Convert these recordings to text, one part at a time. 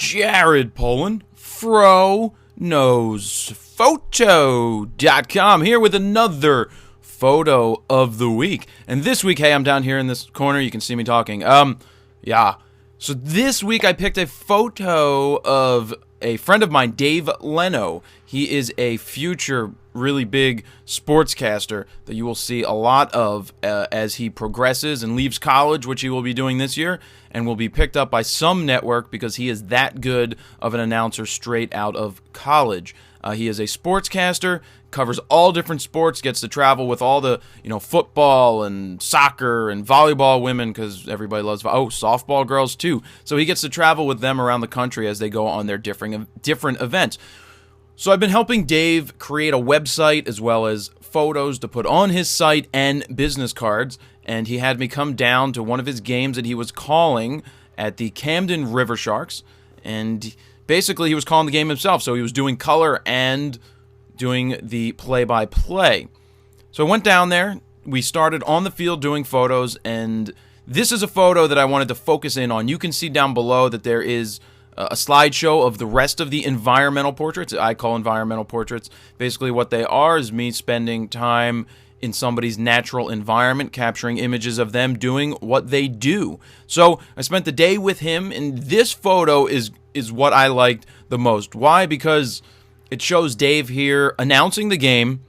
Jared Poland, FroKnowsPhoto.com, here with another photo of the week. And this week, hey, I'm down here in this corner. You can see me talking. Yeah. So this week I picked a photo of a friend of mine, Dave Leno. He is a future really big sportscaster that you will see a lot of as he progresses and leaves college, which he will be doing this year, and will be picked up by some network because he is that good of an announcer straight out of college. He is a sportscaster, covers all different sports, gets to travel with all the, football and soccer and volleyball women, because everybody loves softball girls too. So he gets to travel with them around the country as they go on their different events. So I've been helping Dave create a website as well as photos to put on his site and business cards, and he had me come down to one of his games that he was calling at the Camden River Sharks, and basically he was calling the game himself, so he was doing color and doing the play-by-play. So I went down there, we started on the field doing photos, and this is a photo that I wanted to focus in on. You can see down below that there is a slideshow of the rest of the environmental portraits. I call environmental portraits. Basically what they are is me spending time in somebody's natural environment, capturing images of them doing what they do. So I spent the day with him, and this photo is what I liked the most. Why? Because it shows Dave here announcing the game,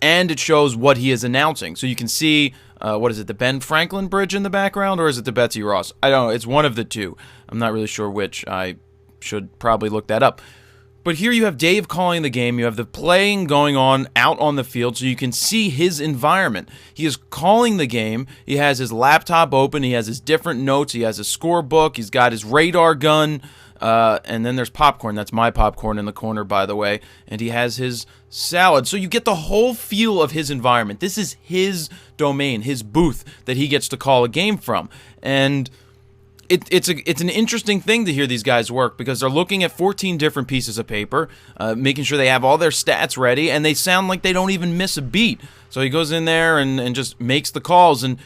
and it shows what he is announcing. So you can see, what is it, the Ben Franklin Bridge in the background, or is it the Betsy Ross? I don't know. It's one of the two. I'm not really sure which. I should probably look that up. But here you have Dave calling the game. You have the playing going on out on the field, so you can see his environment. He is calling the game. He has his laptop open. He has his different notes. He has his scorebook. He's got his radar gun. And then there's popcorn. That's my popcorn in the corner, by the way. And he has his salad. So you get the whole feel of his environment. This is his domain, his booth that he gets to call a game from. And it's an interesting thing to hear these guys work, because they're looking at 14 different pieces of paper, making sure they have all their stats ready, and they sound like they don't even miss a beat. So he goes in there and just makes the calls. And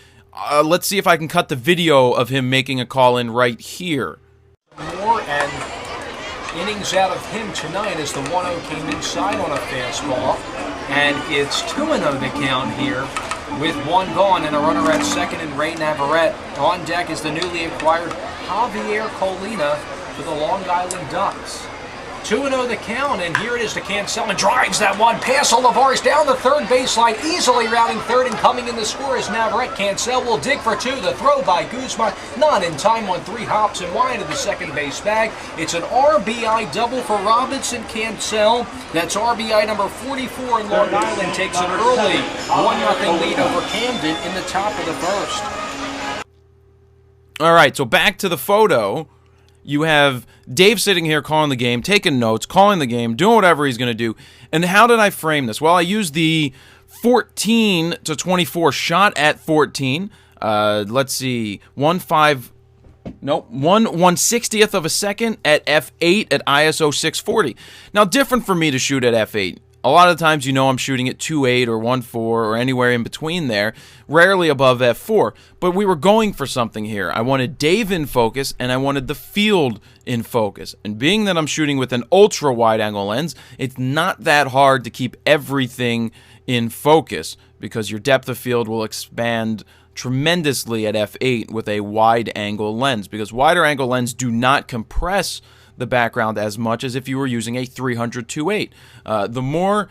let's see if I can cut the video of him making a call in right here. More and innings out of him tonight as the 1-0 came inside on a fastball, and it's 2-0 the count here with one gone and a runner at second and Ray Navarrete. On deck is the newly acquired Javier Colina for the Long Island Ducks. 2-0 the count, and here it is to Cancel, and drives that one past Olivares down the third baseline, easily routing third, and coming in the score is Navarrete. Cancel will dig for two. The throw by Guzman, not in time on three hops and wide of the second base bag. It's an RBI double for Robinson Cancel. That's RBI number 44, and Long Island takes an early 1-0 lead over Camden in the top of the first. All right, so back to the photo. You have Dave sitting here calling the game, taking notes, calling the game, doing whatever he's going to do. And how did I frame this? Well, I used the 14 to 24 shot at 14. Let's see, 1/160th of a second at f8 at ISO 640. Now, different for me to shoot at f8. A lot of times, I'm shooting at 2.8 or 1.4 or anywhere in between there, rarely above f4. But we were going for something here. I wanted Dave in focus, and I wanted the field in focus. And being that I'm shooting with an ultra wide-angle lens, it's not that hard to keep everything in focus, because your depth of field will expand tremendously at f8 with a wide-angle lens, because wider-angle lenses do not compress the background as much as if you were using a 300 2.8.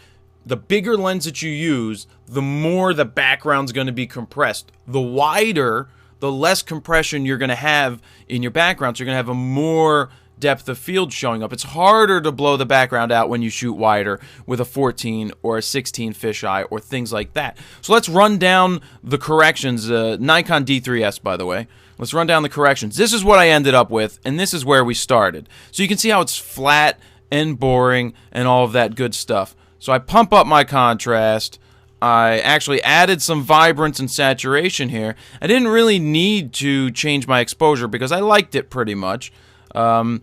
The bigger lens that you use, the more the background's going to be compressed. The wider, the less compression you're going to have in your background, so you're going to have a more depth of field showing up. It's harder to blow the background out when you shoot wider with a 14 or a 16 fisheye or things like that. So let's run down the corrections. Nikon D3s, by the way. Let's run down the corrections. This is what I ended up with, and this is where we started. So you can see how it's flat and boring and all of that good stuff. So I pump up my contrast. I actually added some vibrance and saturation here. I didn't really need to change my exposure because I liked it pretty much. 5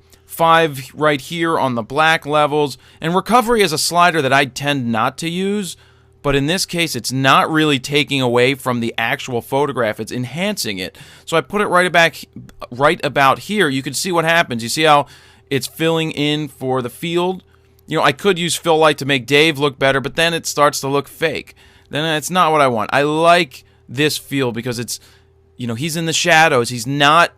right here on the black levels. And recovery is a slider that I tend not to use. But in this case, it's not really taking away from the actual photograph. It's enhancing it. So I put it right about here. You can see what happens. You see how It's filling in for the field. You know, I could use fill light to make Dave look better, but then it starts to look fake. Then it's not what I want. I like this feel because it's, you know, he's in the shadows. He's not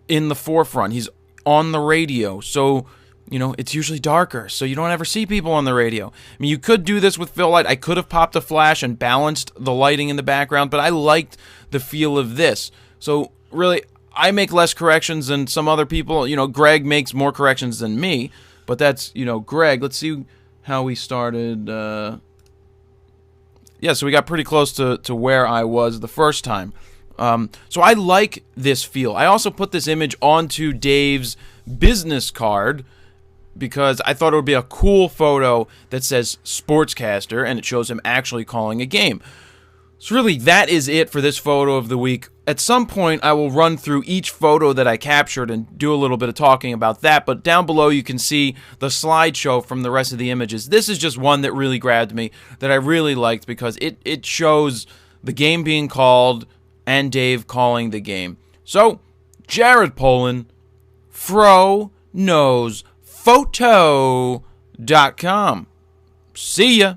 in the forefront. He's on the radio. So, you know, it's usually darker. So you don't ever see people on the radio. I mean, you could do this with fill light. I could have popped a flash and balanced the lighting in the background, but I liked the feel of this. So really, I make less corrections than some other people. You know, Greg makes more corrections than me, but that's, you know, Greg. Let's see how we started. Yeah, so we got pretty close to where I was the first time. So I like this feel. I also put this image onto Dave's business card because I thought it would be a cool photo that says sportscaster, and it shows him actually calling a game. So really, that is it for this photo of the week. At some point, I will run through each photo that I captured and do a little bit of talking about that, but down below you can see the slideshow from the rest of the images. This is just one that really grabbed me, that I really liked because it shows the game being called and Dave calling the game. So, Jared Polin, FroKnowsPhoto.com. See ya!